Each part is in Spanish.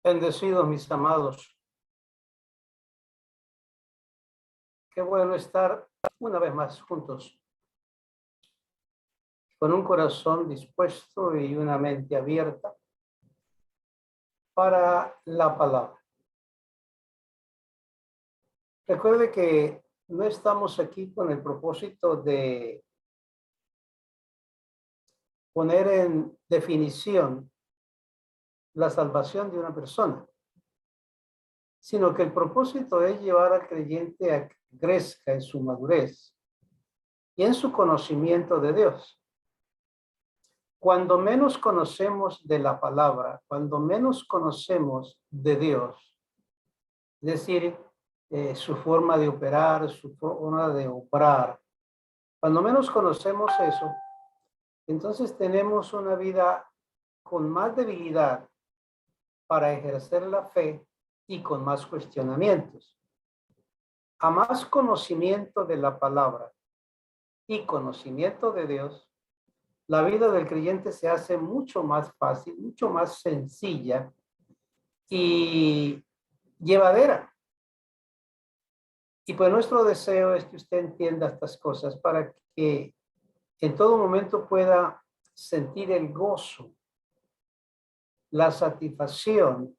Bendecidos mis amados, qué bueno estar una vez más juntos, con un corazón dispuesto y una mente abierta para la palabra. Recuerde que no estamos aquí con el propósito de poner en definición la salvación de una persona, sino que el propósito es llevar al creyente a que crezca en su madurez y en su conocimiento de Dios. Cuando menos conocemos de la palabra, cuando menos conocemos de Dios, es decir, su forma de operar, su forma de obrar, cuando menos conocemos eso, entonces tenemos una vida con más debilidad para ejercer la fe y con más cuestionamientos. A más conocimiento de la palabra y conocimiento de Dios, la vida del creyente se hace mucho más fácil, mucho más sencilla y llevadera. Y pues nuestro deseo es que usted entienda estas cosas para que en todo momento pueda sentir el gozo, la satisfacción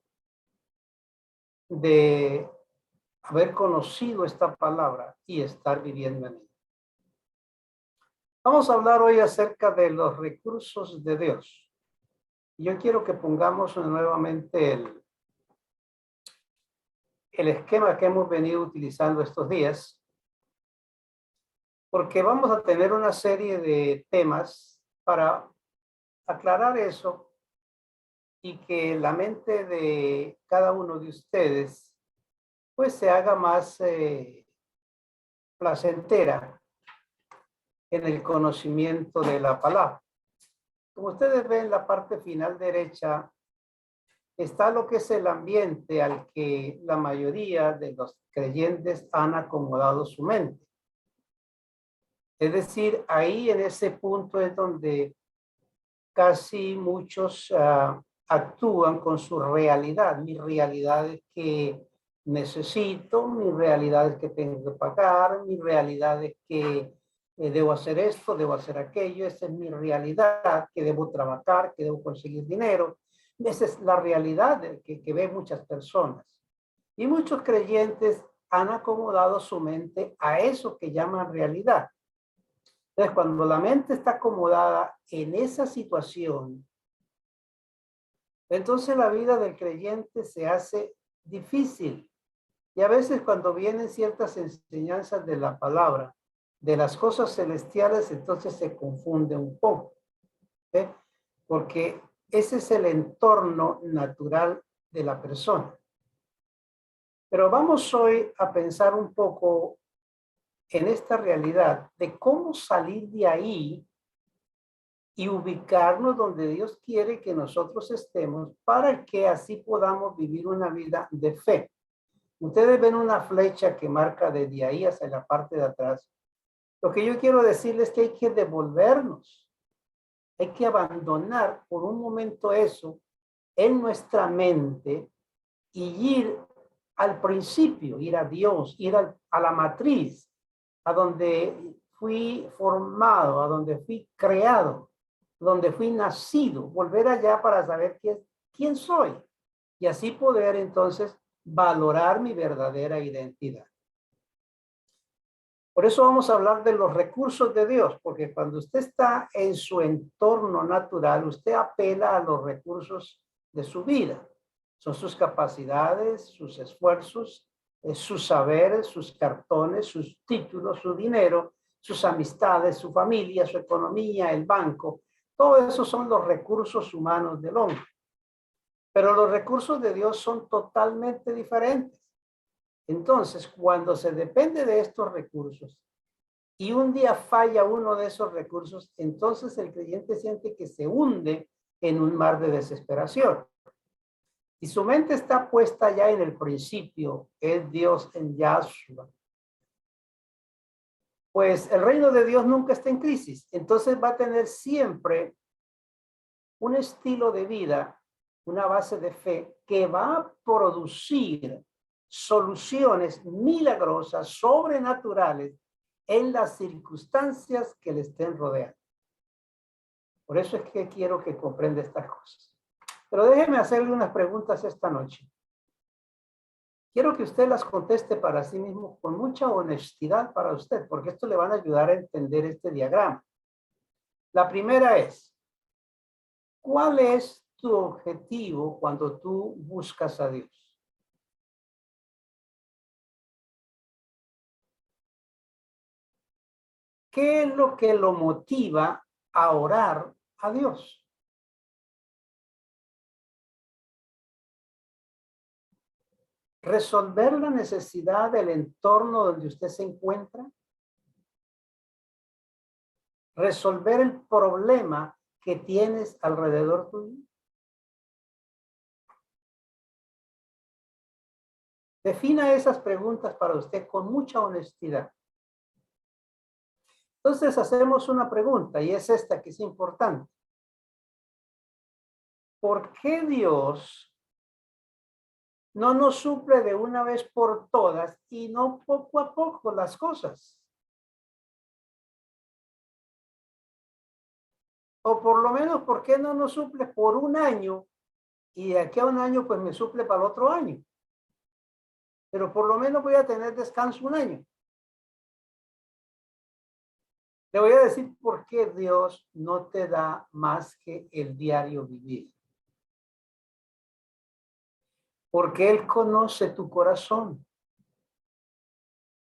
de haber conocido esta palabra y estar viviendo en ella. Vamos a hablar hoy acerca de los recursos de Dios. Yo quiero que pongamos nuevamente el esquema que hemos venido utilizando estos días, porque vamos a tener una serie de temas para aclarar eso y que la mente de cada uno de ustedes pues se haga más placentera en el conocimiento de la palabra. Como ustedes ven en la parte final derecha, está lo que es el ambiente al que la mayoría de los creyentes han acomodado su mente. Es decir, ahí en ese punto es donde casi muchos actúan con su realidad. Mi realidad es que necesito, mi realidad es que tengo que pagar, mi realidad es que debo hacer esto, debo hacer aquello, esa es mi realidad, que debo trabajar, que debo conseguir dinero. Esa es la realidad que ven muchas personas. Y muchos creyentes han acomodado su mente a eso que llaman realidad. Entonces, cuando la mente está acomodada en esa situación, entonces la vida del creyente se hace difícil. Y a veces cuando vienen ciertas enseñanzas de la palabra, de las cosas celestiales, entonces se confunde un poco. ¿Eh? Porque ese es el entorno natural de la persona. Pero vamos hoy a pensar un poco en esta realidad de cómo salir de ahí y ubicarnos donde Dios quiere que nosotros estemos para que así podamos vivir una vida de fe. Ustedes ven una flecha que marca desde ahí hacia la parte de atrás. Lo que yo quiero decirles es que hay que devolvernos. Hay que abandonar por un momento eso en nuestra mente y ir al principio, ir a Dios, ir a la matriz, a donde fui formado, a donde fui creado, donde fui nacido, volver allá para saber quién soy y así poder entonces valorar mi verdadera identidad. Por eso vamos a hablar de los recursos de Dios, porque cuando usted está en su entorno natural, usted apela a los recursos de su vida. Son sus capacidades, sus esfuerzos, sus saberes, sus cartones, sus títulos, su dinero, sus amistades, su familia, su economía, el banco. Todo eso son los recursos humanos del hombre. Pero los recursos de Dios son totalmente diferentes. Entonces, cuando se depende de estos recursos y un día falla uno de esos recursos, entonces el creyente siente que se hunde en un mar de desesperación. Y su mente está puesta ya en el principio, es Dios en Yahshua. Pues el reino de Dios nunca está en crisis. Entonces va a tener siempre un estilo de vida, una base de fe que va a producir soluciones milagrosas, sobrenaturales en las circunstancias que le estén rodeando. Por eso es que quiero que comprenda estas cosas. Pero déjeme hacerle unas preguntas esta noche. Quiero que usted las conteste para sí mismo con mucha honestidad para usted, porque esto le van a ayudar a entender este diagrama. La primera es, ¿cuál es tu objetivo cuando tú buscas a Dios? ¿Qué es lo que lo motiva a orar a Dios? ¿Resolver la necesidad del entorno donde usted se encuentra? ¿Resolver el problema que tienes alrededor tuyo? Defina esas preguntas para usted con mucha honestidad. Entonces hacemos una pregunta y es esta que es importante. ¿Por qué Dios no nos suple de una vez por todas y no poco a poco las cosas? O por lo menos, ¿por qué no nos suple por un año y de aquí a un año pues me suple para el otro año? Pero por lo menos voy a tener descanso un año. Le voy a decir por qué Dios no te da más que el diario vivir. Porque Él conoce tu corazón.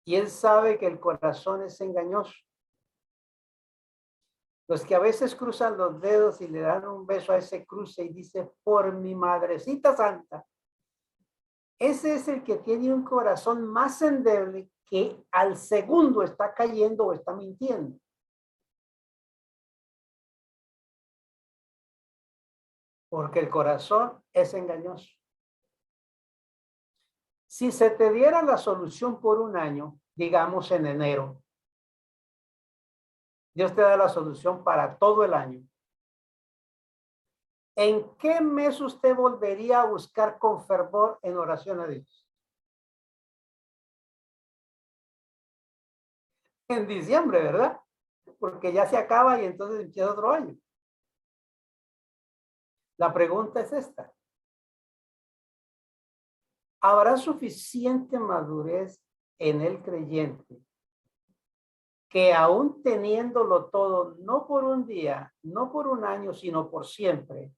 Y Él sabe que el corazón es engañoso. Los que a veces cruzan los dedos y le dan un beso a ese cruce y dice, por mi madrecita santa. Ese es el que tiene un corazón más endeble que al segundo está cayendo o está mintiendo. Porque el corazón es engañoso. Si se te diera la solución por un año, digamos en enero, Dios te da la solución para todo el año. ¿En qué mes usted volvería a buscar con fervor en oración a Dios? En diciembre, ¿verdad? Porque ya se acaba y entonces empieza otro año. La pregunta es esta. ¿Habrá suficiente madurez en el creyente que aún teniéndolo todo, no por un día, no por un año, sino por siempre,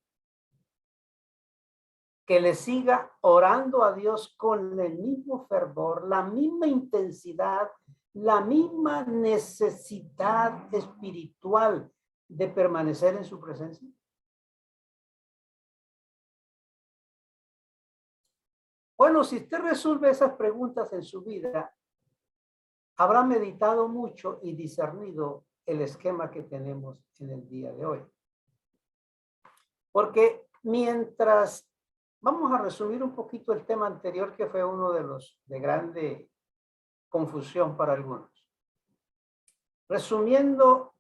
que le siga orando a Dios con el mismo fervor, la misma intensidad, la misma necesidad espiritual de permanecer en su presencia? Bueno, si usted resuelve esas preguntas en su vida, habrá meditado mucho y discernido el esquema que tenemos en el día de hoy. Porque mientras, vamos a resumir un poquito el tema anterior, que fue uno de los de grande confusión para algunos. Resumiendo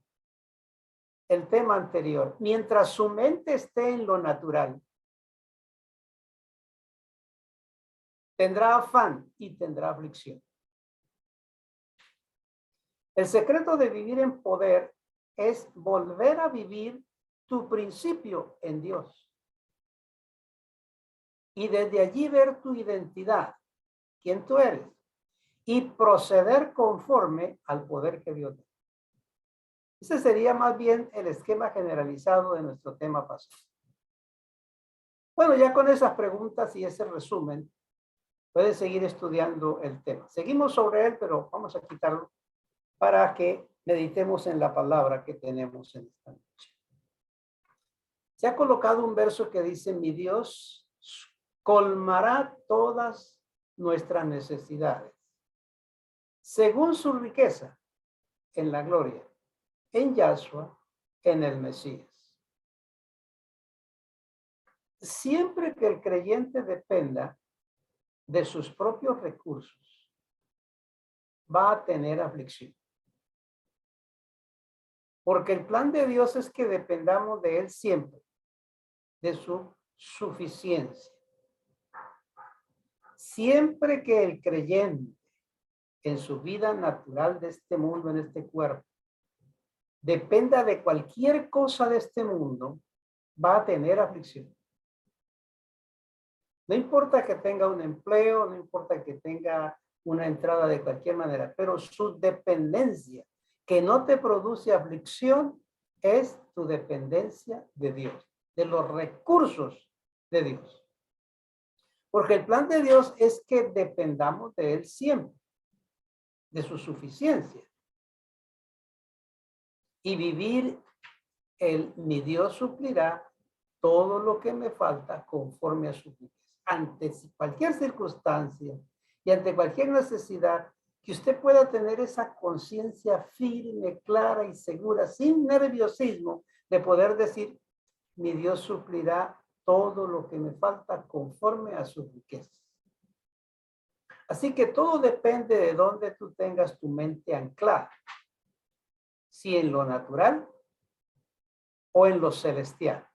el tema anterior, mientras su mente esté en lo natural, tendrá afán y tendrá aflicción. El secreto de vivir en poder es volver a vivir tu principio en Dios. Y desde allí ver tu identidad, quién tú eres, y proceder conforme al poder que Dios da. Ese sería más bien el esquema generalizado de nuestro tema pasado. Bueno, ya con esas preguntas y ese resumen, puedes seguir estudiando el tema. Seguimos sobre él, pero vamos a quitarlo para que meditemos en la palabra que tenemos en esta noche. Se ha colocado un verso que dice, mi Dios colmará todas nuestras necesidades, según su riqueza en la gloria, en Yahshua, en el Mesías. Siempre que el creyente dependa de sus propios recursos, va a tener aflicción. Porque el plan de Dios es que dependamos de Él siempre, de su suficiencia. Siempre que el creyente en su vida natural de este mundo, en este cuerpo, dependa de cualquier cosa de este mundo, va a tener aflicción. No importa que tenga un empleo, no importa que tenga una entrada de cualquier manera, pero su dependencia que no te produce aflicción es tu dependencia de Dios, de los recursos de Dios. Porque el plan de Dios es que dependamos de Él siempre, de su suficiencia. Y vivir mi Dios suplirá todo lo que me falta conforme a su riqueza. Ante cualquier circunstancia y ante cualquier necesidad, que usted pueda tener esa conciencia firme, clara y segura, sin nerviosismo, de poder decir, mi Dios suplirá todo lo que me falta conforme a sus riquezas. Así que todo depende de dónde tú tengas tu mente anclada. Si en lo natural o en lo celestial.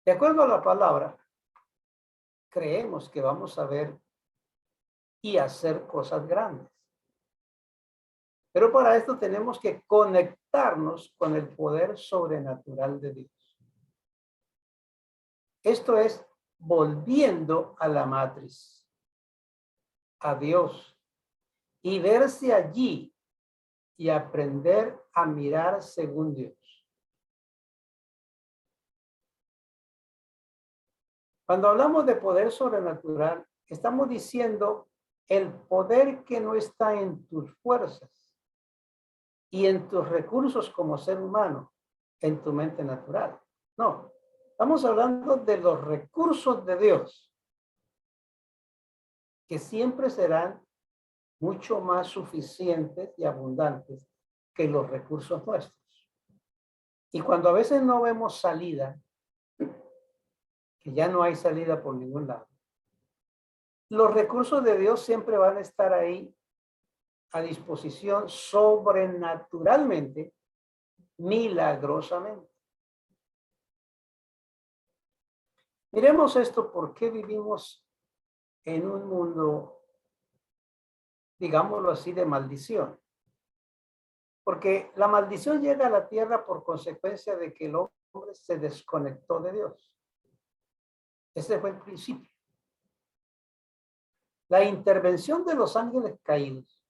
De acuerdo a la palabra, creemos que vamos a ver y hacer cosas grandes. Pero para esto tenemos que conectarnos con el poder sobrenatural de Dios. Esto es volviendo a la matriz, a Dios, y verse allí y aprender a mirar según Dios. Cuando hablamos de poder sobrenatural, estamos diciendo el poder que no está en tus fuerzas y en tus recursos como ser humano, en tu mente natural. No, estamos hablando de los recursos de Dios, que siempre serán mucho más suficientes y abundantes que los recursos nuestros. Y cuando a veces no vemos salida, que ya no hay salida por ningún lado, los recursos de Dios siempre van a estar ahí a disposición sobrenaturalmente, milagrosamente. Miremos esto, ¿por qué vivimos en un mundo, digámoslo así, de maldición? Porque la maldición llega a la tierra por consecuencia de que el hombre se desconectó de Dios. Ese fue el principio. La intervención de los ángeles caídos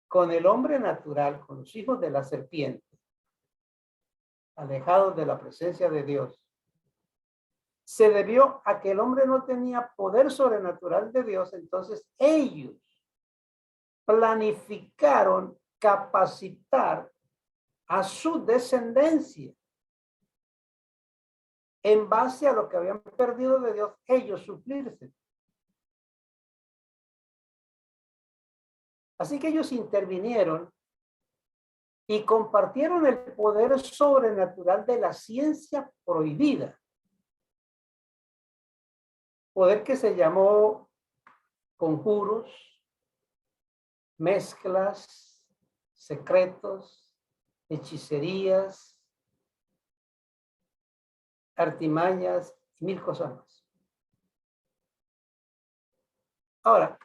con el hombre natural, con los hijos de la serpiente, alejados de la presencia de Dios, se debió a que el hombre no tenía poder sobrenatural de Dios. Entonces ellos planificaron capacitar a su descendencia en base a lo que habían perdido de Dios, ellos suplirse. Así que ellos intervinieron y compartieron el poder sobrenatural de la ciencia prohibida. Poder que se llamó conjuros, mezclas, secretos, hechicerías, artimañas y mil cosas más. Ahora,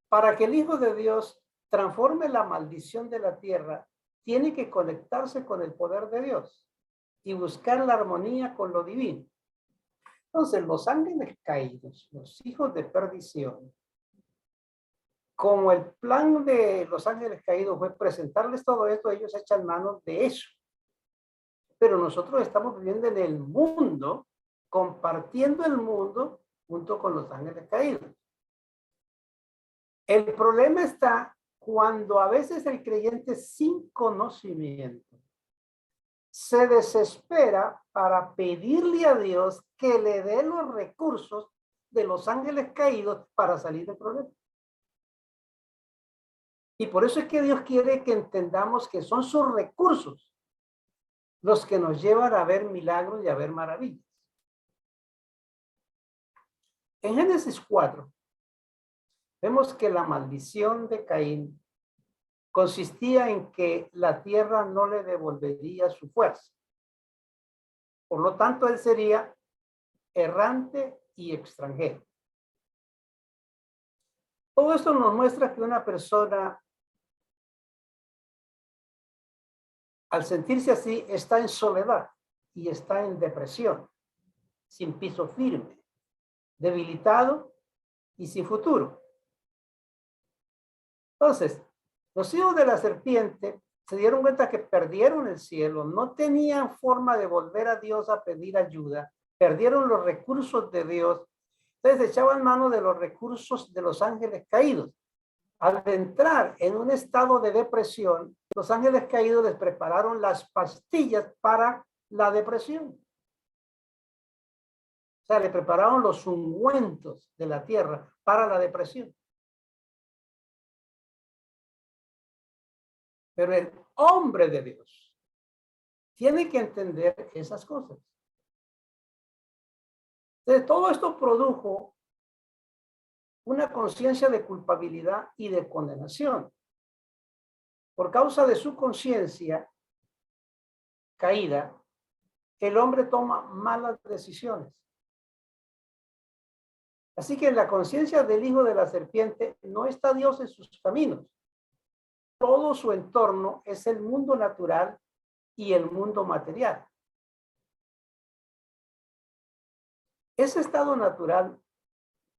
para que el Hijo de Dios transforme la maldición de la tierra, tiene que conectarse con el poder de Dios y buscar la armonía con lo divino. Entonces, los ángeles caídos, los hijos de perdición, como el plan de los ángeles caídos fue presentarles todo esto, ellos echan manos de eso. Pero nosotros estamos viviendo en el mundo, compartiendo el mundo junto con los ángeles caídos. El problema está cuando a veces el creyente sin conocimiento se desespera para pedirle a Dios que le dé los recursos de los ángeles caídos para salir del problema. Y por eso es que Dios quiere que entendamos que son sus recursos los que nos llevan a ver milagros y a ver maravillas. En Génesis 4, vemos que la maldición de Caín consistía en que la tierra no le devolvería su fuerza. Por lo tanto, él sería errante y extranjero. Todo esto nos muestra que una persona, al sentirse así, está en soledad y está en depresión, sin piso firme, debilitado y sin futuro. Entonces, los hijos de la serpiente se dieron cuenta que perdieron el cielo, no tenían forma de volver a Dios a pedir ayuda, perdieron los recursos de Dios, entonces echaban mano de los recursos de los ángeles caídos. Al entrar en un estado de depresión, los ángeles caídos les prepararon las pastillas para la depresión. O sea, le prepararon los ungüentos de la tierra para la depresión. Pero el hombre de Dios tiene que entender esas cosas. Entonces, todo esto produjo una conciencia de culpabilidad y de condenación. Por causa de su conciencia caída, el hombre toma malas decisiones. Así que en la conciencia del hijo de la serpiente no está Dios en sus caminos. Todo su entorno es el mundo natural y el mundo material. Ese estado natural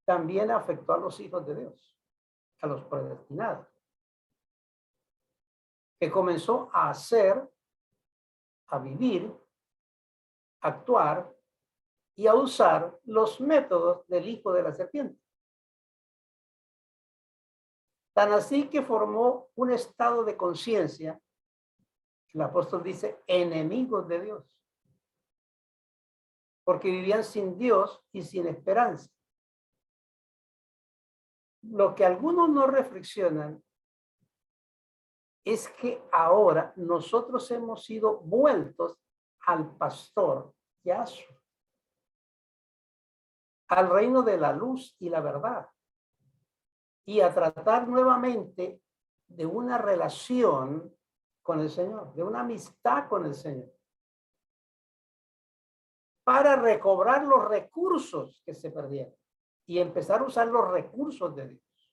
también afectó a los hijos de Dios, a los predestinados, que comenzó a hacer, a vivir, a actuar y a usar los métodos del hijo de la serpiente. Tan así que formó un estado de conciencia, el apóstol dice, enemigos de Dios, porque vivían sin Dios y sin esperanza. Lo que algunos no reflexionan es que ahora nosotros hemos sido vueltos al pastor Yahshua, al reino de la luz y la verdad, y a tratar nuevamente de una relación con el Señor, de una amistad con el Señor, para recobrar los recursos que se perdieron y empezar a usar los recursos de Dios.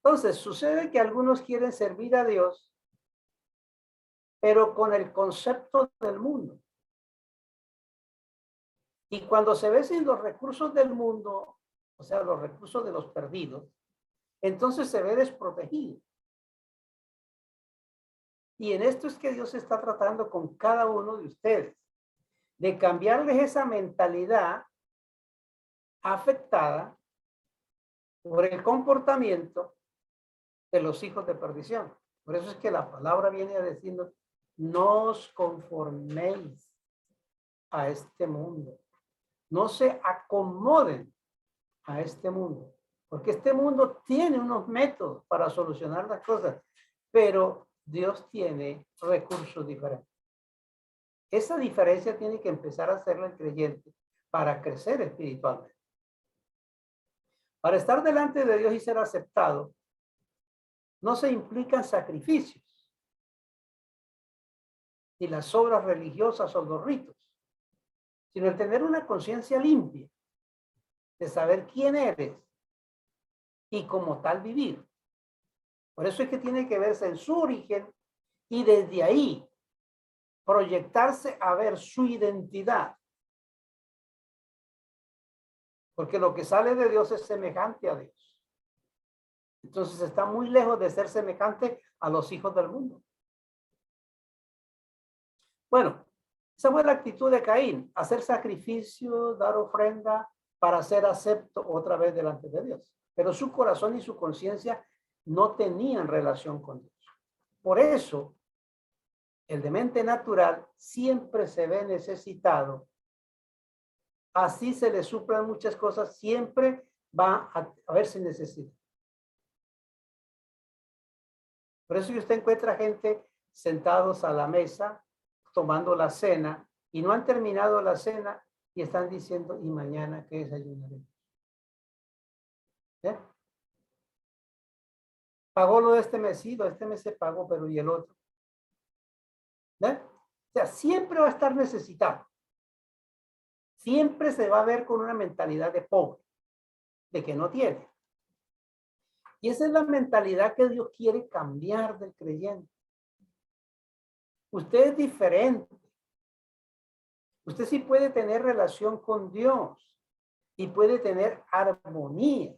Entonces, sucede que algunos quieren servir a Dios, pero con el concepto del mundo. Y cuando se ve sin los recursos del mundo, o sea, los recursos de los perdidos, entonces se ve desprotegido. Y en esto es que Dios está tratando con cada uno de ustedes, de cambiarles esa mentalidad afectada por el comportamiento de los hijos de perdición. Por eso es que la palabra viene a decirnos, no os conforméis a este mundo. No se acomoden a este mundo. Porque este mundo tiene unos métodos para solucionar las cosas, pero Dios tiene recursos diferentes. Esa diferencia tiene que empezar a hacerla el creyente para crecer espiritualmente. Para estar delante de Dios y ser aceptado, no se implican sacrificios, ni las obras religiosas o los ritos, sino el tener una conciencia limpia, de saber quién eres y como tal vivir. Por eso es que tiene que verse en su origen y desde ahí proyectarse a ver su identidad. Porque lo que sale de Dios es semejante a Dios. Entonces está muy lejos de ser semejante a los hijos del mundo. Bueno, esa fue la actitud de Caín, hacer sacrificio, dar ofrenda para ser acepto otra vez delante de Dios. Pero su corazón y su conciencia no tenían relación con Dios. Por eso, el de mente natural siempre se ve necesitado. Así se le suplan muchas cosas, siempre va a verse necesidad. Por eso que usted encuentra gente sentados a la mesa, tomando la cena, y no han terminado la cena y están diciendo, ¿y mañana qué desayunaremos? ¿Eh? Pagó lo de este mes, sí, este mes se pagó, pero ¿y el otro? ¿Eh? O sea, siempre va a estar necesitado. Siempre se va a ver con una mentalidad de pobre, de que no tiene. Y esa es la mentalidad que Dios quiere cambiar del creyente. Usted es diferente. Usted sí puede tener relación con Dios y puede tener armonía.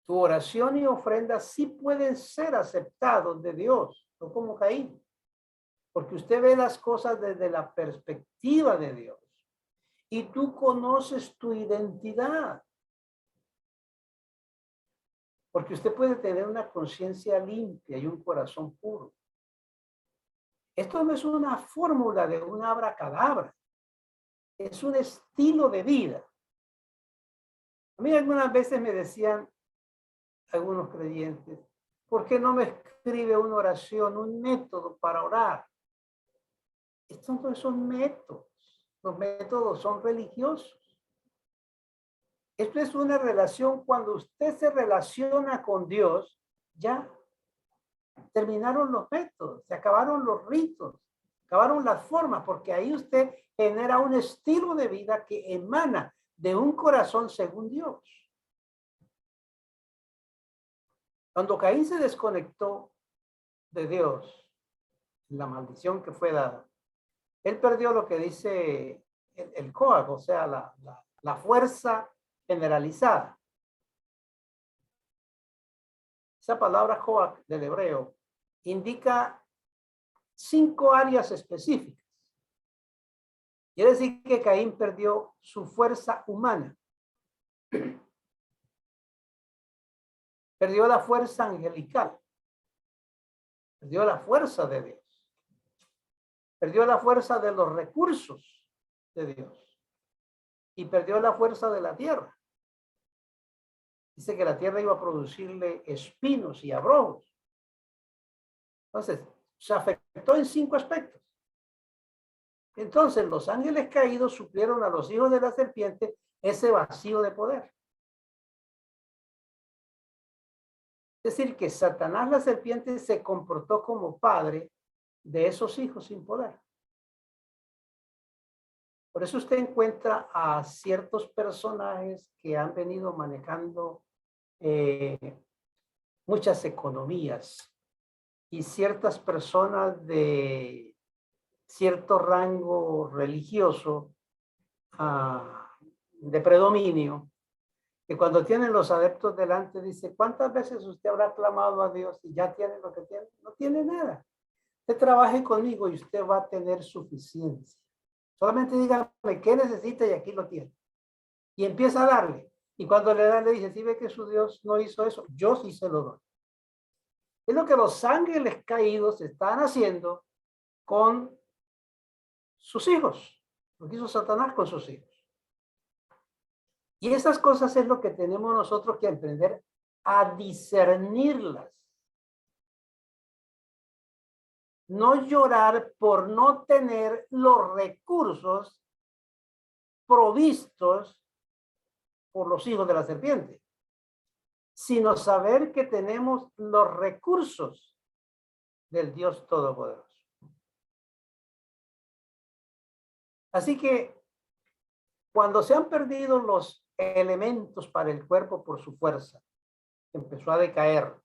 Tu oración y ofrenda sí pueden ser aceptados de Dios, no como Caín, porque usted ve las cosas desde la perspectiva de Dios y tú conoces tu identidad, porque usted puede tener una conciencia limpia y un corazón puro. Esto no es una fórmula de un abracadabra, es un estilo de vida. A mí algunas veces me decían algunos creyentes, ¿por qué no me escribe una oración, un método para orar? Estos no son métodos, los métodos son religiosos. Esto es una relación, cuando usted se relaciona con Dios, ya terminaron los métodos, se acabaron los ritos, acabaron las formas, porque ahí usted genera un estilo de vida que emana de un corazón según Dios. Cuando Caín se desconectó de Dios, la maldición que fue dada, él perdió lo que dice el coag, o sea, la fuerza generalizada. Esa palabra coag del hebreo indica 5 áreas específicas. Quiere decir que Caín perdió su fuerza humana. Perdió la fuerza angelical. Perdió la fuerza de Dios. Perdió la fuerza de los recursos de Dios. Y perdió la fuerza de la tierra. Dice que la tierra iba a producirle espinos y abrojos. Entonces, se afectó en 5 aspectos. Entonces, los ángeles caídos suplieron a los hijos de la serpiente ese vacío de poder. Es decir, que Satanás, la serpiente, se comportó como padre de esos hijos sin poder. Por eso usted encuentra a ciertos personajes que han venido manejando muchas economías y ciertas personas de cierto rango religioso de predominio, que cuando tienen los adeptos delante dice, ¿cuántas veces usted habrá clamado a Dios y ya tiene lo que tiene? No tiene nada. Usted trabaje conmigo y usted va a tener suficiencia. Solamente dígame qué necesita y aquí lo tiene. Y empieza a darle. Y cuando le da, le dice, si ve que su Dios no hizo eso, yo sí se lo doy. Es lo que los ángeles caídos están haciendo con sus hijos. Lo que hizo Satanás con sus hijos. Y esas cosas es lo que tenemos nosotros que aprender a discernirlas. No llorar por no tener los recursos provistos por los hijos de la serpiente, sino saber que tenemos los recursos del Dios Todopoderoso. Así que cuando se han perdido los elementos para el cuerpo por su fuerza, empezó a decaer.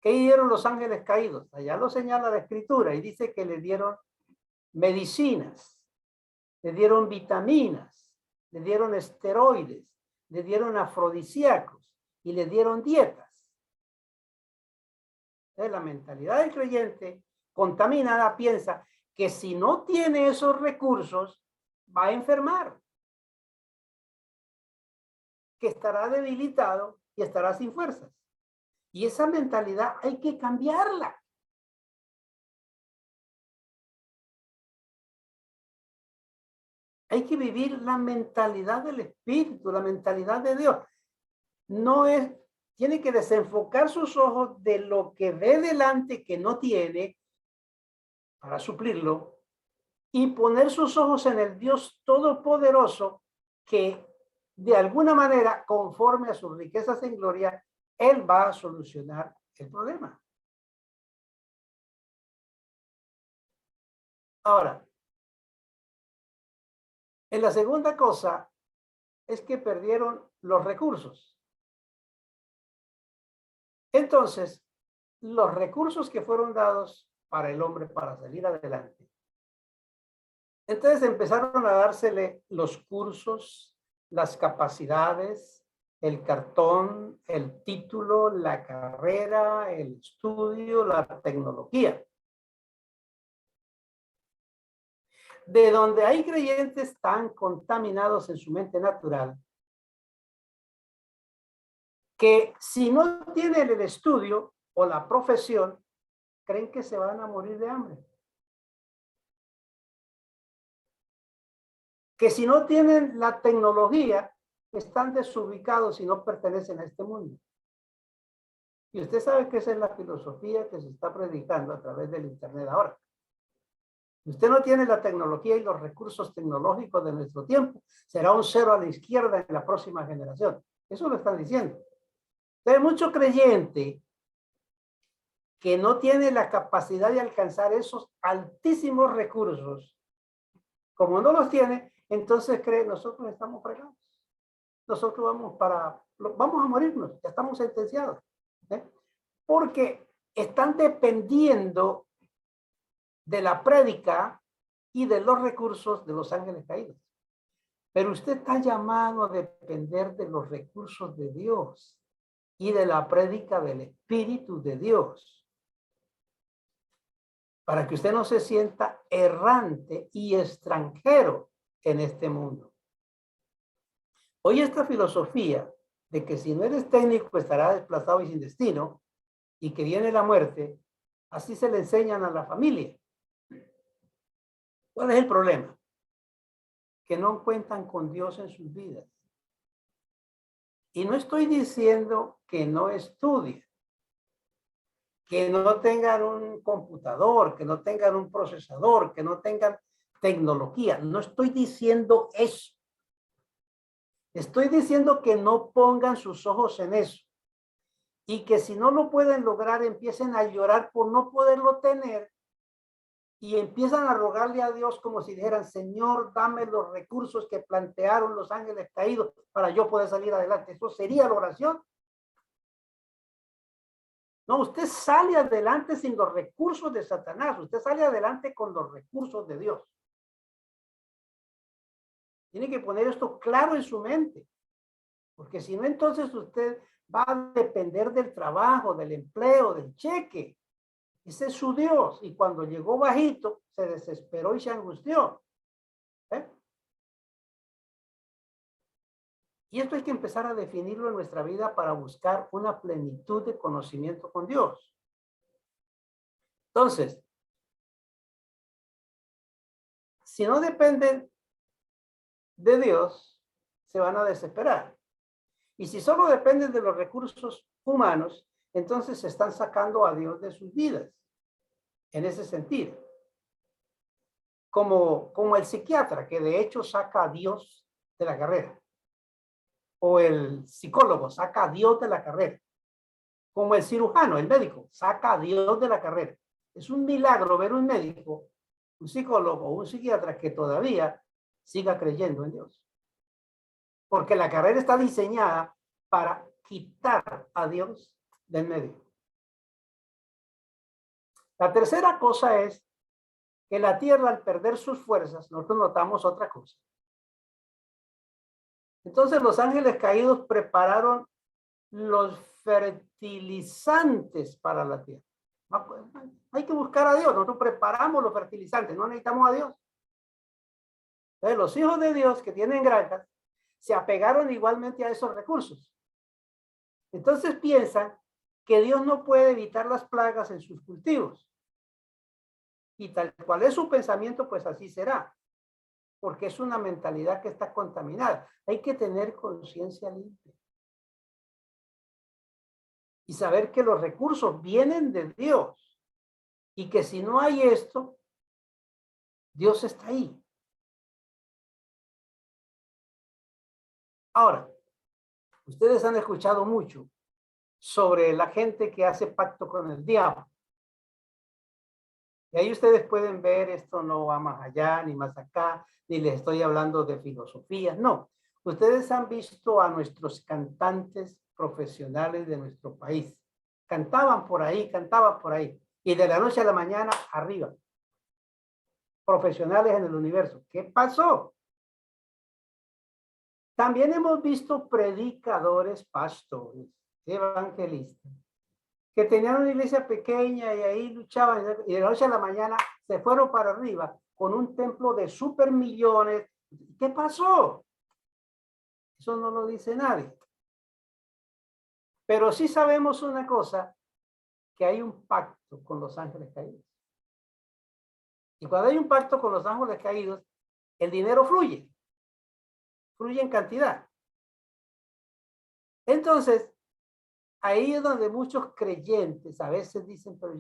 ¿Qué dieron los ángeles caídos? Allá lo señala la escritura y dice que le dieron medicinas, le dieron vitaminas, le dieron esteroides, le dieron afrodisíacos y le dieron dietas. La mentalidad del creyente contaminada piensa que si no tiene esos recursos va a enfermar, que estará debilitado y estará sin fuerzas. Y esa mentalidad hay que cambiarla. Hay que vivir la mentalidad del Espíritu, la mentalidad de Dios. No es, tiene que desenfocar sus ojos de lo que ve delante que no tiene para suplirlo y poner sus ojos en el Dios Todopoderoso que de alguna manera, conforme a sus riquezas en gloria, Él va a solucionar el problema. Ahora, en la segunda cosa es que perdieron los recursos. Entonces, los recursos que fueron dados para el hombre para salir adelante. Entonces empezaron a dársele los cursos, las capacidades, el cartón, el título, la carrera, el estudio, la tecnología. De donde hay creyentes tan contaminados en su mente natural, que si no tienen el estudio o la profesión, creen que se van a morir de hambre. Que si no tienen la tecnología, están desubicados y no pertenecen a este mundo. Y usted sabe que esa es la filosofía que se está predicando a través del Internet ahora. Si usted no tiene la tecnología y los recursos tecnológicos de nuestro tiempo, será un cero a la izquierda en la próxima generación. Eso lo están diciendo. Hay mucho creyente que no tiene la capacidad de alcanzar esos altísimos recursos. Como no los tiene, entonces cree, nosotros estamos fregados. Nosotros vamos a morirnos, ya estamos sentenciados. ¿Eh? Porque están dependiendo de la prédica y de los recursos de los ángeles caídos. Pero usted está llamado a depender de los recursos de Dios y de la prédica del Espíritu de Dios, para que usted no se sienta errante y extranjero en este mundo. Hoy esta filosofía de que si no eres técnico estarás desplazado y sin destino, y que viene la muerte, así se le enseñan a la familia. ¿Cuál es el problema? Que no cuentan con Dios en sus vidas. Y no estoy diciendo que no estudien, que no tengan un computador, que no tengan un procesador, que no tengan tecnología. No estoy diciendo eso. Estoy diciendo que no pongan sus ojos en eso. Y que si no lo pueden lograr, empiecen a llorar por no poderlo tener. Y empiezan a rogarle a Dios como si dijeran, Señor, dame los recursos que plantearon los ángeles caídos para yo poder salir adelante. ¿Eso sería la oración? No, usted sale adelante sin los recursos de Satanás. Usted sale adelante con los recursos de Dios. Tiene que poner esto claro en su mente. Porque si no, entonces usted va a depender del trabajo, del empleo, del cheque. Ese es su Dios. Y cuando llegó bajito, se desesperó y se angustió. ¿Eh? Y esto hay que empezar a definirlo en nuestra vida para buscar una plenitud de conocimiento con Dios. Entonces, si no dependen de Dios, se van a desesperar. Y si solo dependen de los recursos humanos, entonces se están sacando a Dios de sus vidas. En ese sentido. Como el psiquiatra, que de hecho saca a Dios de la carrera. O el psicólogo saca a Dios de la carrera. Como el cirujano, el médico, saca a Dios de la carrera. Es un milagro ver un médico, un psicólogo o un psiquiatra que todavía siga creyendo en Dios. Porque la carrera está diseñada para quitar a Dios del medio. La tercera cosa es que la tierra, al perder sus fuerzas, nosotros notamos otra cosa. Entonces los ángeles caídos prepararon los fertilizantes para la tierra. Hay que buscar a Dios. Nosotros preparamos los fertilizantes, no necesitamos a Dios. Entonces los hijos de Dios que tienen granjas se apegaron igualmente a esos recursos. Entonces piensan que Dios no puede evitar las plagas en sus cultivos. Y tal cual es su pensamiento, pues así será. Porque es una mentalidad que está contaminada. Hay que tener conciencia limpia. Y saber que los recursos vienen de Dios. Y que si no hay esto, Dios está ahí. Ahora, ustedes han escuchado mucho sobre la gente que hace pacto con el diablo. Y ahí ustedes pueden ver, esto no va más allá, ni más acá, ni les estoy hablando de filosofía, no. Ustedes han visto a nuestros cantantes profesionales de nuestro país. Cantaban por ahí, y de la noche a la mañana arriba. Profesionales en el universo. ¿Qué pasó? También hemos visto predicadores, pastores, evangelistas, que tenían una iglesia pequeña y ahí luchaban, y de la noche a la mañana se fueron para arriba con un templo de super millones. ¿Qué pasó? Eso no lo dice nadie. Pero sí sabemos una cosa, que hay un pacto con los ángeles caídos. Y cuando hay un pacto con los ángeles caídos, el dinero fluye en cantidad. Entonces, ahí es donde muchos creyentes a veces dicen, pero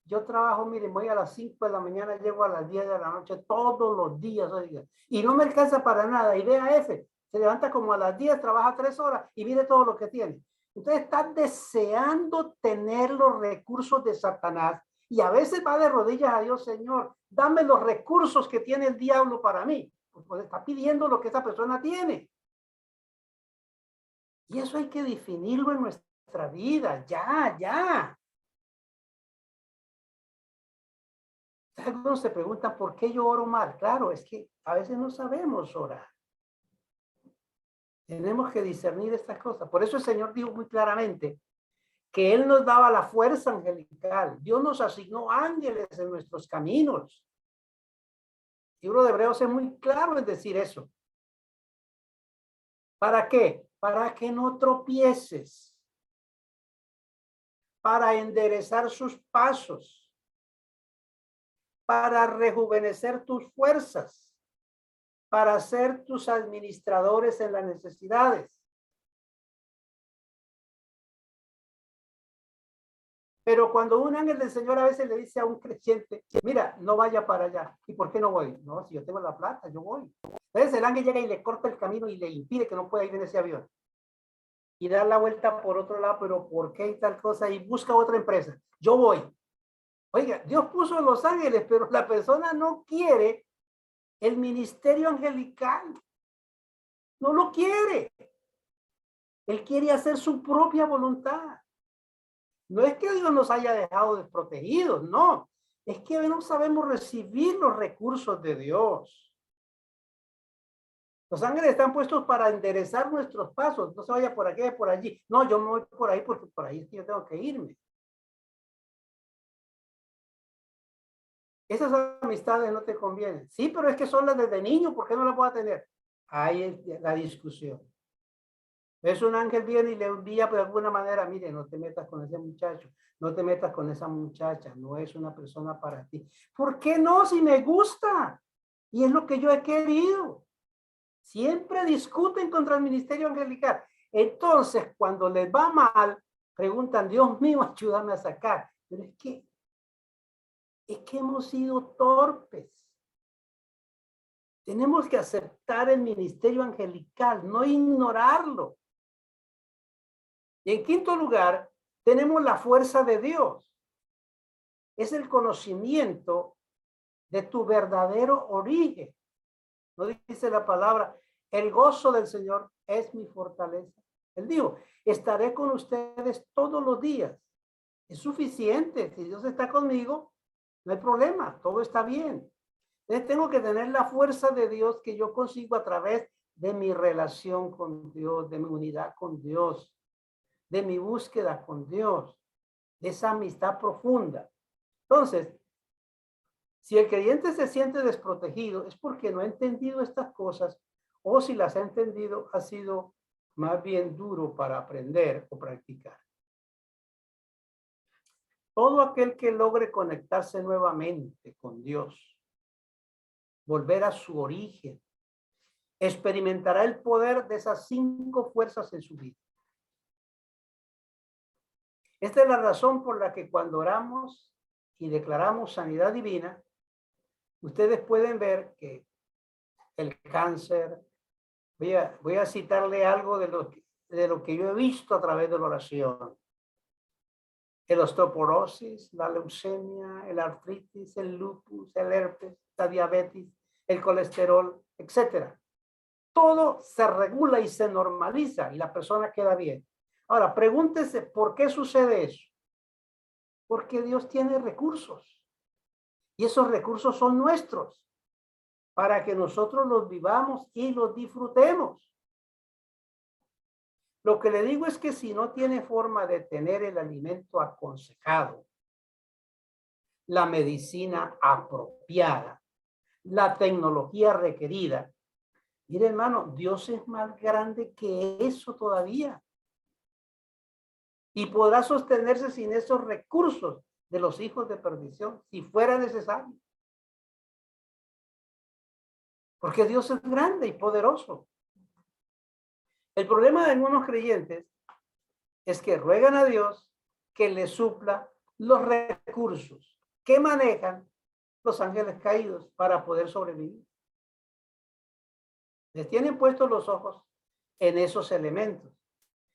yo trabajo, miren, voy a las 5 de la mañana, llego a las 10 de la noche todos los días, oiga, y no me alcanza para nada. Y vea ese, se levanta como a las 10, trabaja 3 horas y mire todo lo que tiene. Entonces está deseando tener los recursos de Satanás y a veces va de rodillas a Dios, Señor, dame los recursos que tiene el diablo para mí. Pues está pidiendo lo que esa persona tiene. Y eso hay que definirlo en nuestra vida, ya. Algunos se preguntan, ¿por qué yo oro mal? Claro, es que a veces no sabemos orar. Tenemos que discernir estas cosas. Por eso el Señor dijo muy claramente que Él nos daba la fuerza angelical. Dios nos asignó ángeles en nuestros caminos. El libro de Hebreos es muy claro en decir eso. ¿Para qué? Para que no tropieces. Para enderezar sus pasos. Para rejuvenecer tus fuerzas. Para ser tus administradores en las necesidades. Pero cuando un ángel del Señor a veces le dice a un creyente, mira, no vaya para allá. ¿Y por qué no voy? No, si yo tengo la plata, yo voy. Entonces el ángel llega y le corta el camino y le impide que no pueda ir en ese avión. Y dar la vuelta por otro lado, pero ¿por qué y tal cosa? Y busca otra empresa. Yo voy. Oiga, Dios puso los ángeles, pero la persona no quiere el ministerio angelical. No lo quiere. Él quiere hacer su propia voluntad. No es que Dios nos haya dejado desprotegidos, no. Es que no sabemos recibir los recursos de Dios. Los ángeles están puestos para enderezar nuestros pasos. No se vaya por aquí, por allí. No, yo me voy por ahí porque por ahí es que yo tengo que irme. Esas amistades no te convienen. Sí, pero es que son las desde niño. ¿Por qué no las puedo tener? Ahí es la discusión. Es un ángel viene y le envía de alguna manera, mire, no te metas con ese muchacho, no te metas con esa muchacha, no es una persona para ti. ¿Por qué no? Si me gusta. Y es lo que yo he querido. Siempre discuten contra el ministerio angelical. Entonces, cuando les va mal, preguntan, Dios mío, ayúdame a sacar. Pero es que hemos sido torpes. Tenemos que aceptar el ministerio angelical, no ignorarlo. Y en quinto lugar, tenemos la fuerza de Dios. Es el conocimiento de tu verdadero origen. No dice la palabra, el gozo del Señor es mi fortaleza. Él dijo, estaré con ustedes todos los días. Es suficiente. Si Dios está conmigo, no hay problema, todo está bien. Entonces tengo que tener la fuerza de Dios que yo consigo a través de mi relación con Dios, de mi unidad con Dios, de mi búsqueda con Dios, de esa amistad profunda. Entonces, si el creyente se siente desprotegido, es porque no ha entendido estas cosas, o si las ha entendido, ha sido más bien duro para aprender o practicar. Todo aquel que logre conectarse nuevamente con Dios, volver a su origen, experimentará el poder de esas 5 fuerzas en su vida. Esta es la razón por la que cuando oramos y declaramos sanidad divina, ustedes pueden ver que el cáncer, voy a citarle algo de lo que yo he visto a través de la oración. el osteoporosis, la leucemia, el artritis, el lupus, el herpes, la diabetes, el colesterol, etcétera. Todo se regula y se normaliza y la persona queda bien. Ahora, pregúntese, ¿por qué sucede eso? Porque Dios tiene recursos y esos recursos son nuestros para que nosotros los vivamos y los disfrutemos. Lo que le digo es que si no tiene forma de tener el alimento aconsejado, la medicina apropiada, la tecnología requerida, mire, hermano, Dios es más grande que eso todavía. Y podrá sostenerse sin esos recursos de los hijos de perdición, si fuera necesario. Porque Dios es grande y poderoso. El problema de algunos creyentes es que ruegan a Dios que les supla los recursos que manejan los ángeles caídos para poder sobrevivir. Les tienen puestos los ojos en esos elementos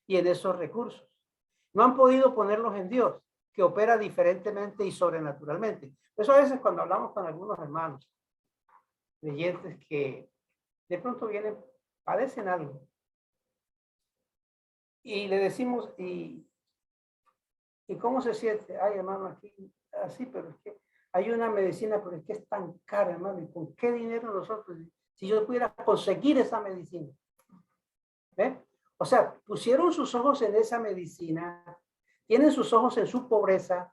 y en esos recursos. No han podido ponerlos en Dios, que opera diferentemente y sobrenaturalmente. Eso a veces cuando hablamos con algunos hermanos, creyentes que de pronto vienen, padecen algo. Y le decimos, ¿y cómo se siente? Ay, hermano, aquí, así, pero es que hay una medicina, pero es que es tan cara, hermano, ¿y con qué dinero nosotros? Si yo pudiera conseguir esa medicina. ¿Ve? O sea, pusieron sus ojos en esa medicina, tienen sus ojos en su pobreza,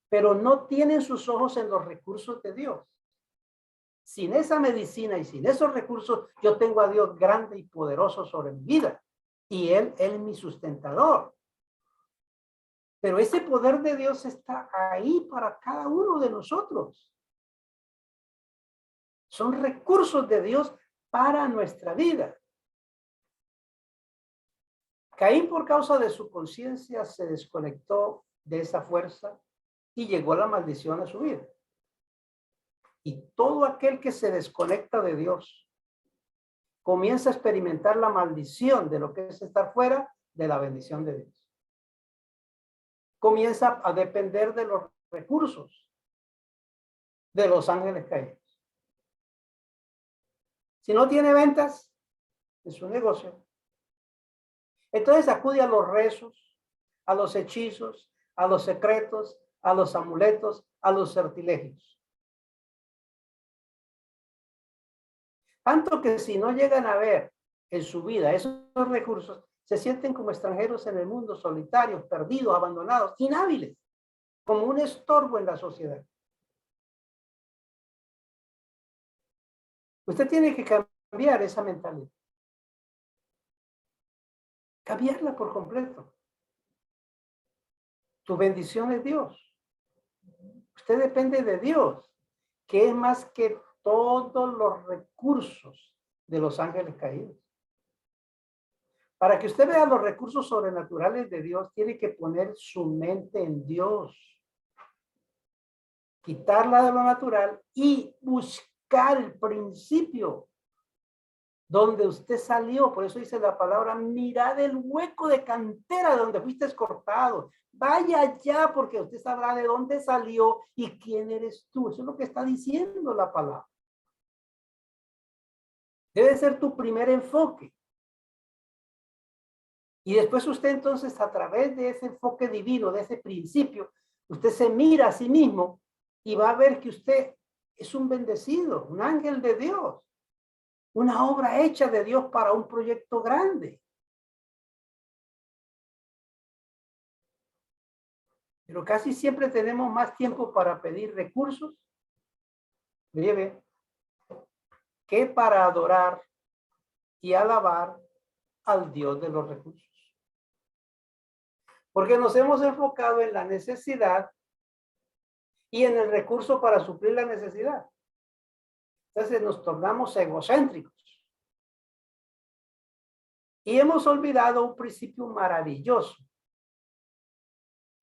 pero no tienen sus ojos en los recursos de Dios. Sin esa medicina y sin esos recursos, yo tengo a Dios grande y poderoso sobre mi vida. Y Él es mi sustentador. Pero ese poder de Dios está ahí para cada uno de nosotros. Son recursos de Dios para nuestra vida. Caín, por causa de su conciencia, se desconectó de esa fuerza y llegó la maldición a su vida. Y todo aquel que se desconecta de Dios comienza a experimentar la maldición de lo que es estar fuera de la bendición de Dios. Comienza a depender de los recursos de los ángeles caídos. Si no tiene ventas en su negocio, entonces acude a los rezos, a los hechizos, a los secretos, a los amuletos, a los sortilegios. Tanto que si no llegan a ver en su vida esos recursos, se sienten como extranjeros en el mundo, solitarios, perdidos, abandonados, inhábiles, como un estorbo en la sociedad. Usted tiene que cambiar esa mentalidad. Cambiarla por completo. Tu bendición es Dios. Usted depende de Dios, que es más que todos los recursos de los ángeles caídos. Para que usted vea los recursos sobrenaturales de Dios, tiene que poner su mente en Dios. Quitarla de lo natural y buscar el principio donde usted salió. Por eso dice la palabra, mirad el hueco de cantera donde fuiste cortado. Vaya allá porque usted sabrá de dónde salió y quién eres tú. Eso es lo que está diciendo la palabra. Debe ser tu primer enfoque. Y después usted entonces a través de ese enfoque divino, de ese principio, usted se mira a sí mismo y va a ver que usted es un bendecido, un ángel de Dios, una obra hecha de Dios para un proyecto grande. Pero casi siempre tenemos más tiempo para pedir recursos, que para adorar y alabar al Dios de los recursos. Porque nos hemos enfocado en la necesidad y en el recurso para suplir la necesidad. Entonces nos tornamos egocéntricos. Y hemos olvidado un principio maravilloso.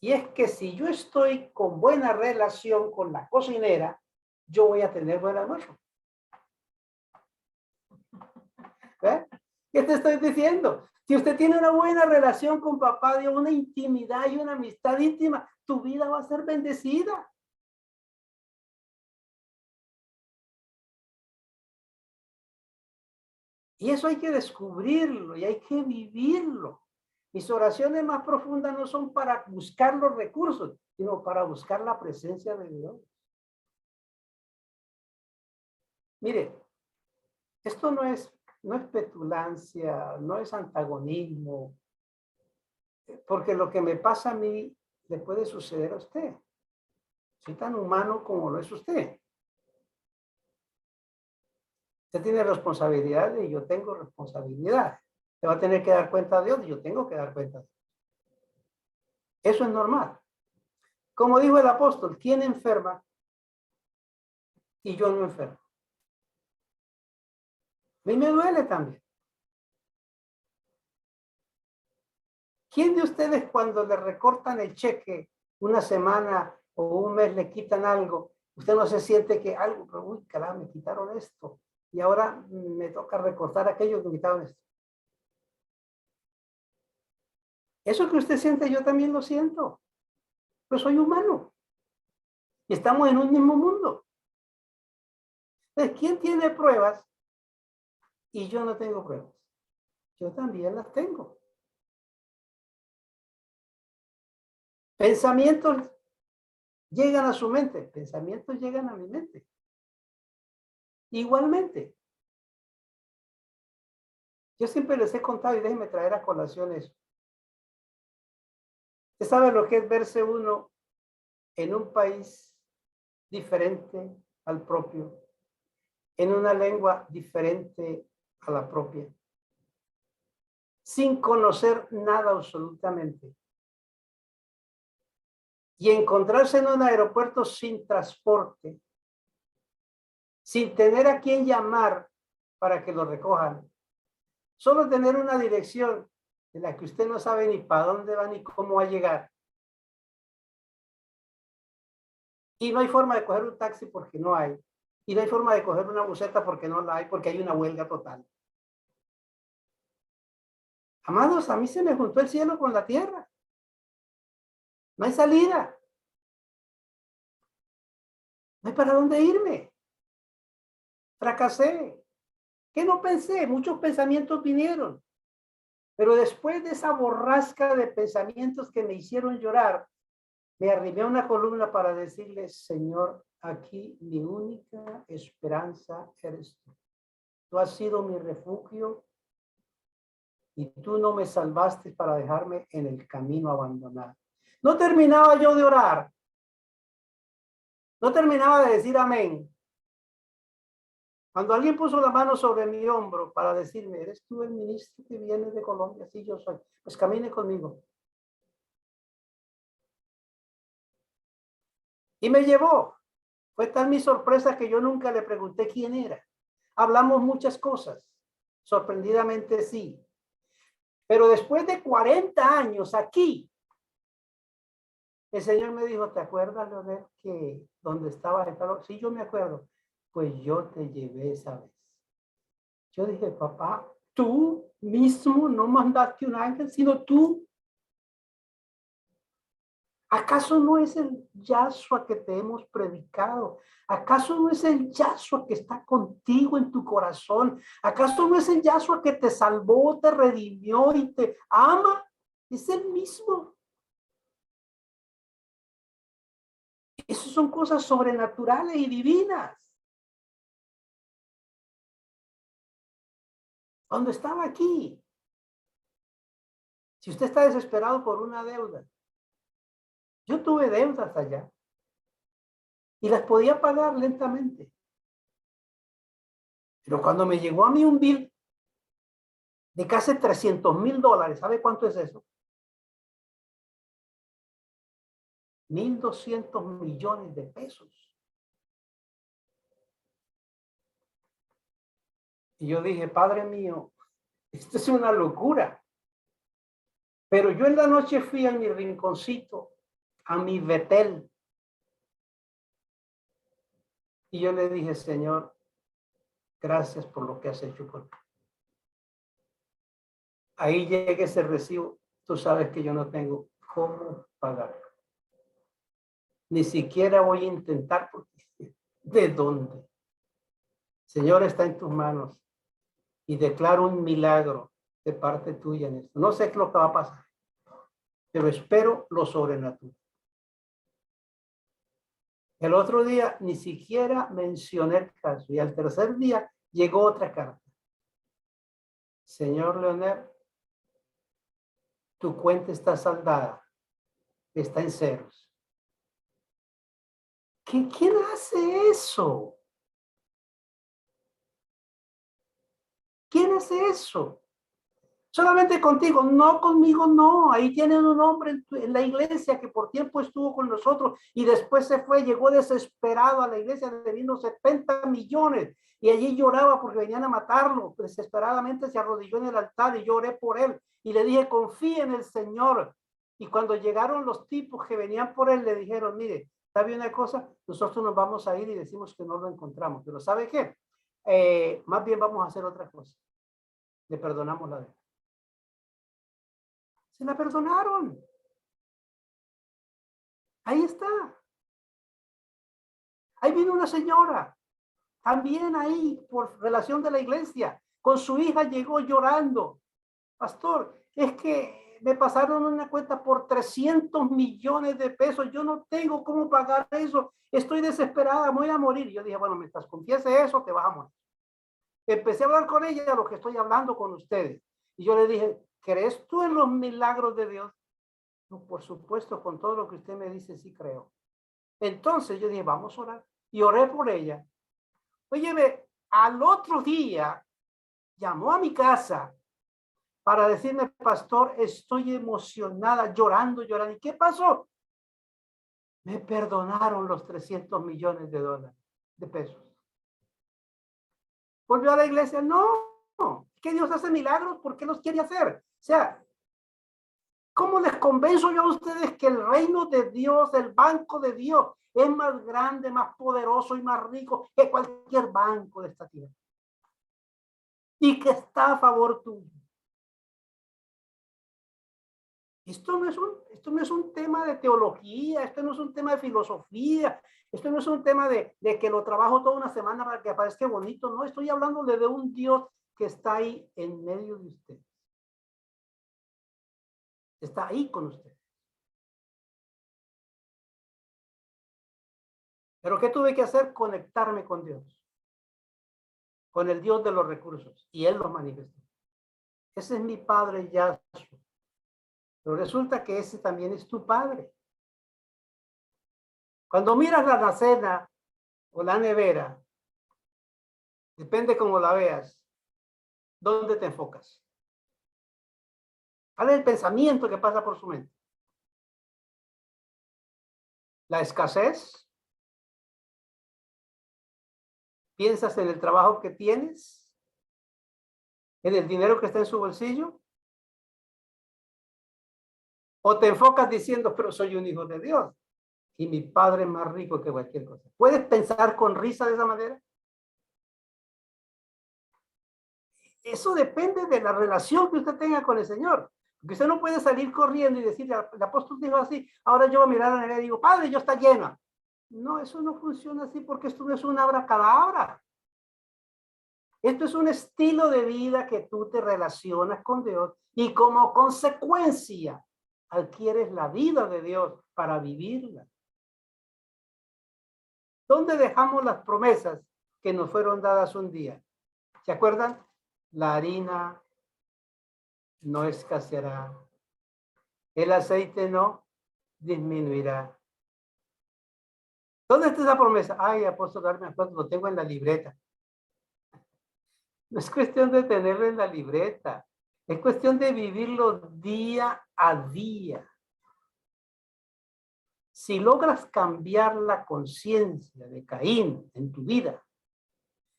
Y es que si yo estoy con buena relación con la cocinera, yo voy a tener buen almuerzo. ¿Ve? ¿Qué te estoy diciendo? Si usted tiene una buena relación con papá Dios, una intimidad y una amistad íntima, tu vida va a ser bendecida. Y eso hay que descubrirlo y hay que vivirlo. Mis oraciones más profundas no son para buscar los recursos, sino para buscar la presencia de Dios. Mire, esto no es petulancia, no es antagonismo, porque lo que me pasa a mí le puede suceder a usted. Soy tan humano como lo es usted. Usted tiene responsabilidades y yo tengo responsabilidades. Se va a tener que dar cuenta a Dios y yo tengo que dar cuenta a Dios. Eso es normal. Como dijo el apóstol, ¿quién enferma? Y yo no enfermo. A mí me duele también. ¿Quién de ustedes cuando le recortan el cheque una semana o un mes le quitan algo, usted no se siente que algo, pero uy, caramba, me quitaron esto y ahora me toca recortar aquello que me quitaron esto? Eso que usted siente, yo también lo siento. Pero soy humano y estamos en un mismo mundo. Entonces, ¿quién tiene pruebas y yo no tengo pruebas? Yo también las tengo. Pensamientos llegan a su mente, pensamientos llegan a mi mente. Igualmente, yo siempre les he contado y déjenme traer a colación eso. Usted sabe lo que es verse uno en un país diferente al propio, en una lengua diferente a la propia, sin conocer nada absolutamente. Y encontrarse en un aeropuerto sin transporte, sin tener a quien llamar para que lo recojan. Solo tener una dirección en la que usted no sabe ni para dónde va ni cómo va a llegar. Y no hay forma de coger un taxi porque no hay. Y no hay forma de coger una buseta porque no la hay, porque hay una huelga total. Amados, a mí se me juntó el cielo con la tierra. No hay salida. No hay para dónde irme. Fracasé. ¿Qué no pensé? Muchos pensamientos vinieron. Pero después de esa borrasca de pensamientos que me hicieron llorar, me arrimé a una columna para decirle, Señor, aquí mi única esperanza eres tú. Tú has sido mi refugio y tú no me salvaste para dejarme en el camino abandonado. No terminaba yo de orar. No terminaba de decir amén. Cuando alguien puso la mano sobre mi hombro para decirme, ¿eres tú el ministro que viene de Colombia? Sí, yo soy. Pues camine conmigo. Y me llevó. Fue tal mi sorpresa que yo nunca le pregunté quién era. Hablamos muchas cosas. Sorprendidamente sí. Pero después de 40 años aquí, el Señor me dijo, ¿te acuerdas, Leonel, que donde estaba? Sí, yo me acuerdo. Pues yo te llevé esa vez. Yo dije, papá, tú mismo no mandaste un ángel, sino tú. ¿Acaso no es el Yahshua que te hemos predicado? ¿Acaso no es el Yahshua que está contigo en tu corazón? ¿Acaso no es el Yahshua que te salvó, te redimió y te ama? Es el mismo. Esas son cosas sobrenaturales y divinas. Cuando estaba aquí, si usted está desesperado por una deuda, yo tuve deudas allá y las podía pagar lentamente. Pero cuando me llegó a mí un bill de casi $300,000, ¿sabe cuánto es eso? 1,200 millones de pesos. Y yo dije, Padre mío, esto es una locura. Pero yo en la noche fui a mi rinconcito, a mi Betel. Y yo le dije, Señor, gracias por lo que has hecho por mí. ahí llega ese recibo, tú sabes que yo no tengo cómo pagarlo. Ni siquiera voy a intentar porque ¿de dónde? Señor, está en tus manos y declaro un milagro de parte tuya en esto. No sé qué es lo que va a pasar, pero espero lo sobrenatural. El otro día ni siquiera mencioné el caso y al tercer día llegó otra carta. Señor Leonel, tu cuenta está saldada, está en ceros. ¿Quién hace eso? ¿Quién hace eso? Solamente contigo, no conmigo, no. Ahí tienen un hombre en la iglesia que por tiempo estuvo con nosotros y después se fue, llegó desesperado a la iglesia debiendo 70 millones y allí lloraba porque venían a matarlo. Desesperadamente se arrodilló en el altar y lloré por él y le dije, confía en el Señor. Y cuando llegaron los tipos que venían por él, le dijeron, mire, ¿sabe una cosa? Nosotros nos vamos a ir y decimos que no lo encontramos, pero ¿sabe qué? Más bien vamos a hacer otra cosa. Le perdonamos la deuda. Se la perdonaron. Ahí está. Ahí vino una señora, también ahí por relación de la iglesia, con su hija llegó llorando. Pastor, es que me pasaron una cuenta por 300 millones de pesos. Yo no tengo cómo pagar eso. Estoy desesperada, voy a morir. Yo dije, bueno, mientras confiese eso, te vas a morir. Empecé a hablar con ella de lo que estoy hablando con ustedes. Y yo le dije, ¿crees tú en los milagros de Dios? No, por supuesto, con todo lo que usted me dice, sí creo. Entonces yo dije, vamos a orar. Y oré por ella. Oye, al otro día llamó a mi casa para decirme, pastor, estoy emocionada, llorando. ¿Y qué pasó? Me perdonaron los 300 millones de dólares, de pesos. ¿Volvió a la iglesia? No, que Dios hace milagros, ¿por qué los quiere hacer? O sea, ¿cómo les convenzo yo a ustedes que el reino de Dios, el banco de Dios, es más grande, más poderoso y más rico que cualquier banco de esta tierra? Y que está a favor tuyo. Esto no es un tema de teología, esto no es un tema de filosofía, esto no es un tema de que lo trabajo toda una semana para que parezca bonito, no, estoy hablándole de un Dios que está ahí en medio de usted. Está ahí con usted. Pero ¿qué tuve que hacer? Conectarme con Dios, con el Dios de los recursos, y Él los manifestó. Ese es mi Padre Yahshua. Pero resulta que ese también es tu Padre. Cuando miras la alacena o la nevera, depende cómo la veas, ¿dónde te enfocas? ¿Cuál es el pensamiento que pasa por su mente? ¿La escasez? ¿Piensas en el trabajo que tienes? ¿En el dinero que está en su bolsillo? ¿O te enfocas diciendo, pero soy un hijo de Dios y mi Padre es más rico que cualquier cosa? ¿Puedes pensar con risa de esa manera? Eso depende de la relación que usted tenga con el Señor. Porque usted no puede salir corriendo y decirle, el apóstol dijo así, ahora yo voy a mirar a la nevera y digo, Padre, yo está llena. No, eso no funciona así porque esto no es una abracadabra. Esto es un estilo de vida que tú te relacionas con Dios y como consecuencia adquieres la vida de Dios para vivirla. ¿Dónde dejamos las promesas que nos fueron dadas un día? ¿Se acuerdan? La harina no escaseará. El aceite no disminuirá. ¿Dónde está esa promesa? Ay, apóstol, darme acuerdo, lo tengo en la libreta. No es cuestión de tenerlo en la libreta. Es cuestión de vivirlo día a día. Si logras cambiar la conciencia de Caín en tu vida,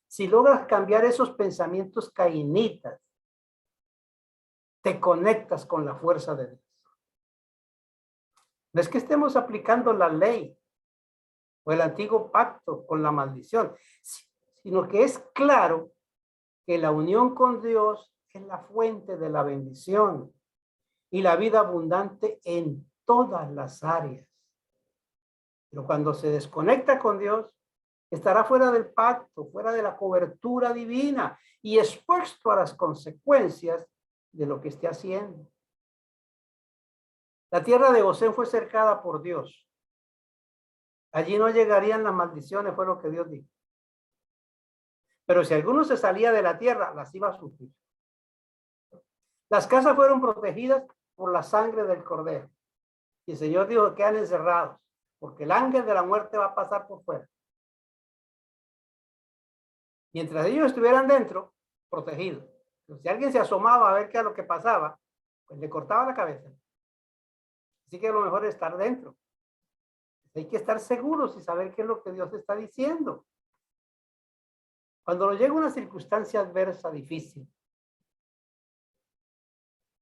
si logras cambiar esos pensamientos caínitas, te conectas con la fuerza de Dios. No es que estemos aplicando la ley o el antiguo pacto con la maldición, sino que es claro que la unión con Dios es la fuente de la bendición y la vida abundante en todas las áreas. Pero cuando se desconecta con Dios, estará fuera del pacto, fuera de la cobertura divina y expuesto a las consecuencias de lo que esté haciendo. La tierra de Gosén fue cercada por Dios. Allí no llegarían las maldiciones, fue lo que Dios dijo. Pero si alguno se salía de la tierra, las iba a sufrir. Las casas fueron protegidas por la sangre del cordero. Y el Señor dijo que quedan encerrados, porque el ángel de la muerte va a pasar por fuera. Mientras ellos estuvieran dentro, protegidos. Pero si alguien se asomaba a ver qué era lo que pasaba, pues le cortaba la cabeza. Así que lo mejor es estar dentro. Hay que estar seguros y saber qué es lo que Dios está diciendo. Cuando nos llega una circunstancia adversa, difícil,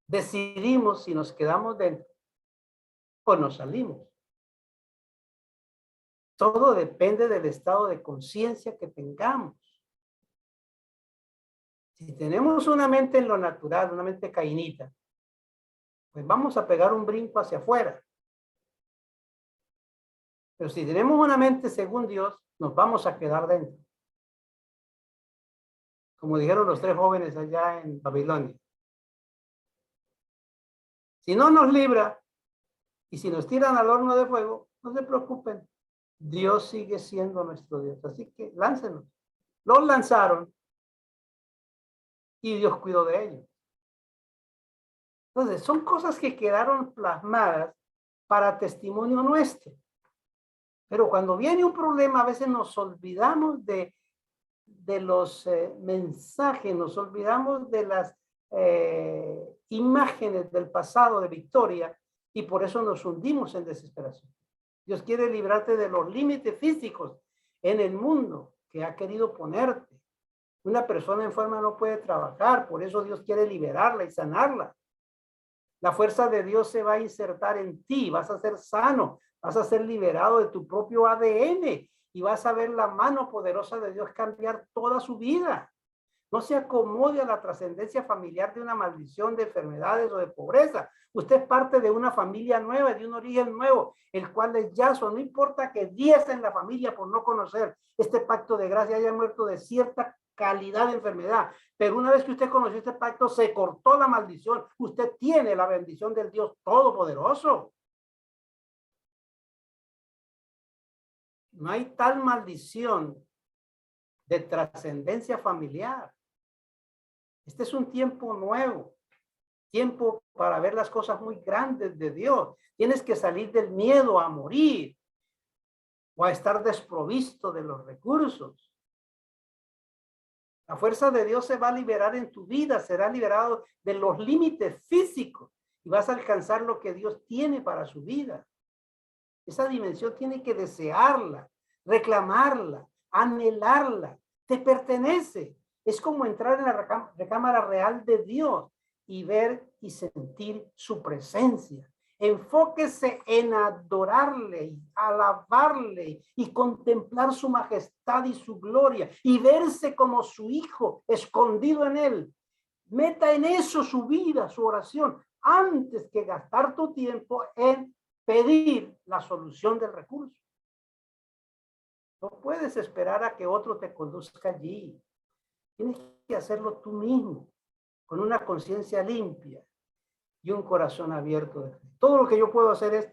decidimos si nos quedamos dentro o nos salimos. Todo depende del estado de conciencia que tengamos. Si tenemos una mente en lo natural, una mente cainita, pues vamos a pegar un brinco hacia afuera. Pero si tenemos una mente según Dios, nos vamos a quedar dentro. Como dijeron los 3 jóvenes allá en Babilonia. Si no nos libra y si nos tiran al horno de fuego, no se preocupen. Dios sigue siendo nuestro Dios. Así que láncenos. Los lanzaron y Dios cuidó de ellos. Entonces, son cosas que quedaron plasmadas para testimonio nuestro. Pero cuando viene un problema, a veces nos olvidamos de los mensajes, nos olvidamos de las imágenes del pasado de victoria y por eso nos hundimos en desesperación. Dios quiere librarte de los límites físicos en el mundo que ha querido ponerte. Una persona enferma no puede trabajar, por eso Dios quiere liberarla y sanarla. La fuerza de Dios se va a insertar en ti, vas a ser sano, vas a ser liberado de tu propio ADN y vas a ver la mano poderosa de Dios cambiar toda su vida. No se acomode a la trascendencia familiar de una maldición de enfermedades o de pobreza. Usted es parte de una familia nueva, de un origen nuevo, el cual es yazo. No importa que 10 en la familia por no conocer este pacto de gracia haya muerto de cierta calidad de enfermedad. Pero una vez que usted conoció este pacto, se cortó la maldición. Usted tiene la bendición del Dios Todopoderoso. No hay tal maldición de trascendencia familiar. Este es un tiempo nuevo, tiempo para ver las cosas muy grandes de Dios. Tienes que salir del miedo a morir o a estar desprovisto de los recursos. La fuerza de Dios se va a liberar en tu vida, será liberado de los límites físicos y vas a alcanzar lo que Dios tiene para su vida. Esa dimensión tiene que desearla, reclamarla, anhelarla, te pertenece. Es como entrar en la recámara real de Dios y ver y sentir su presencia. Enfóquese en adorarle, alabarle y contemplar su majestad y su gloria y verse como su hijo escondido en él. Meta en eso su vida, su oración, antes que gastar tu tiempo en pedir la solución del recurso. No puedes esperar a que otro te conduzca allí. Tienes que hacerlo tú mismo, con una conciencia limpia y un corazón abierto de fe. Todo lo que yo puedo hacer es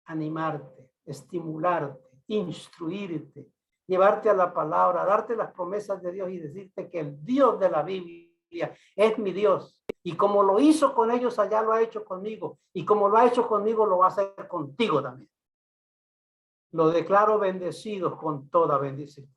animarte, estimularte, instruirte, llevarte a la palabra, darte las promesas de Dios y decirte que el Dios de la Biblia es mi Dios. Y como lo hizo con ellos allá, lo ha hecho conmigo. Y como lo ha hecho conmigo, lo va a hacer contigo también. Lo declaro bendecido con toda bendición.